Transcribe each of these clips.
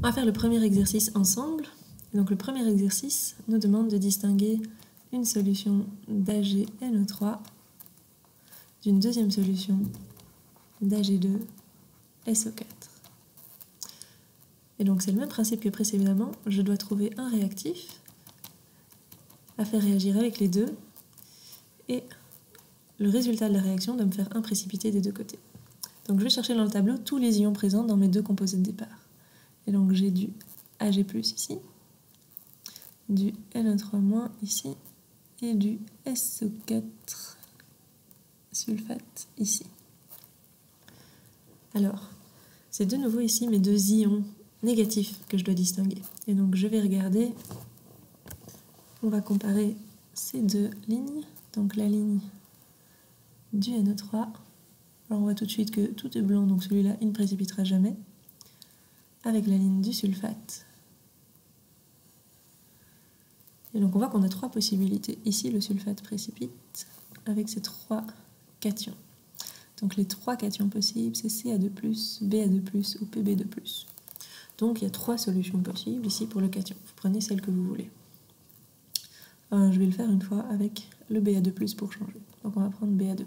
On va faire le premier exercice ensemble. Donc le premier exercice nous demande de distinguer une solution d'AgNO3 d'une deuxième solution d'Ag2SO4. Et donc c'est le même principe que précédemment, je dois trouver un réactif à faire réagir avec les deux, et le résultat de la réaction doit me faire un précipité des deux côtés. Donc je vais chercher dans le tableau tous les ions présents dans mes deux composés de départ. Et donc j'ai du Ag+ ici, du NO3- ici, et du SO4 sulfate ici. Alors, c'est de nouveau ici mes deux ions négatifs que je dois distinguer. Et donc je vais regarder, on va comparer ces deux lignes, donc la ligne du NO3. Alors on voit tout de suite que tout est blanc, donc celui-là il ne précipitera jamais, avec la ligne du sulfate. Et donc on voit qu'on a trois possibilités. Ici le sulfate précipite avec ces trois cations. Donc les trois cations possibles, c'est Ca2+, Ba2+, ou Pb2+. Donc il y a trois solutions possibles ici pour le cation. Vous prenez celle que vous voulez. Alors, je vais le faire une fois avec le Ba2+ pour changer. Donc on va prendre Ba2+.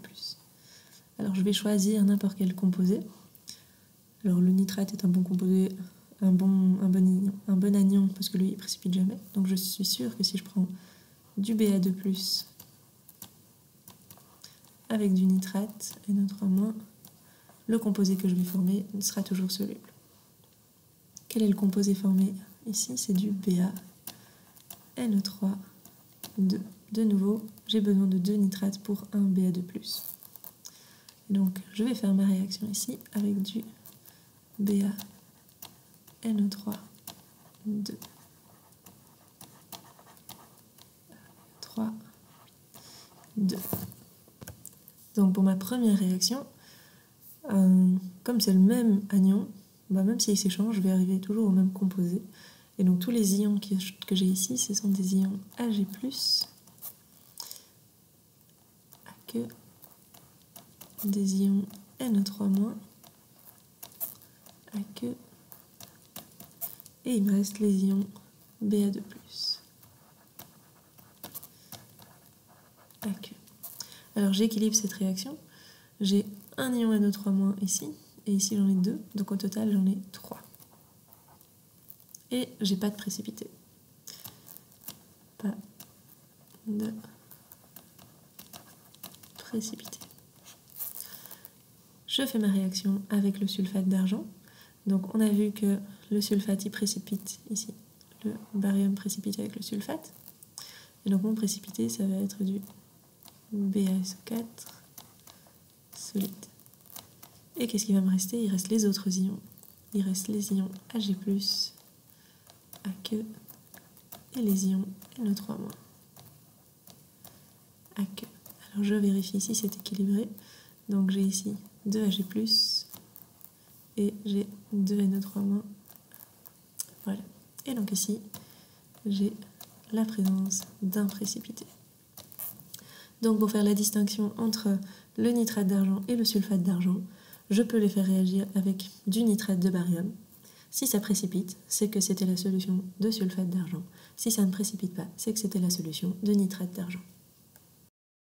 Alors je vais choisir n'importe quel composé. Alors le nitrate est un bon composé, un bon anion, parce que lui il ne précipite jamais. Donc je suis sûre que si je prends du Ba2+, avec du nitrate, NO3-, le composé que je vais former sera toujours soluble. Quel est le composé formé ici? C'est du BaNO3-2. De nouveau, j'ai besoin de 2 nitrates pour un Ba2+. Et donc, je vais faire ma réaction ici avec du BaNO3-2. 2. Donc pour ma première réaction, comme c'est le même anion, même s'il s'échange, je vais arriver toujours au même composé. Et donc tous les ions que j'ai ici, ce sont des ions Ag+, Aq, des ions NO3-, Aq, et il me reste les ions Ba2+, Aq. Alors j'équilibre cette réaction. J'ai un ion NO3- ici, et ici j'en ai 2, donc au total j'en ai 3. Et j'ai pas de précipité. Pas de précipité. Je fais ma réaction avec le sulfate d'argent. Donc on a vu que le sulfate il précipite ici. Le barium précipite avec le sulfate. Et donc mon précipité ça va être du BaSO4 solide. Et qu'est-ce qui va me rester? Il reste les autres ions. Il reste les ions Ag+, Aq, et les ions NO3-. Aq. Alors je vérifie si c'est équilibré. Donc j'ai ici 2 Ag+, et j'ai 2 NO3-. Voilà. Et donc ici, j'ai la présence d'un précipité. Donc pour faire la distinction entre le nitrate d'argent et le sulfate d'argent, je peux les faire réagir avec du nitrate de barium. Si ça précipite, c'est que c'était la solution de sulfate d'argent. Si ça ne précipite pas, c'est que c'était la solution de nitrate d'argent.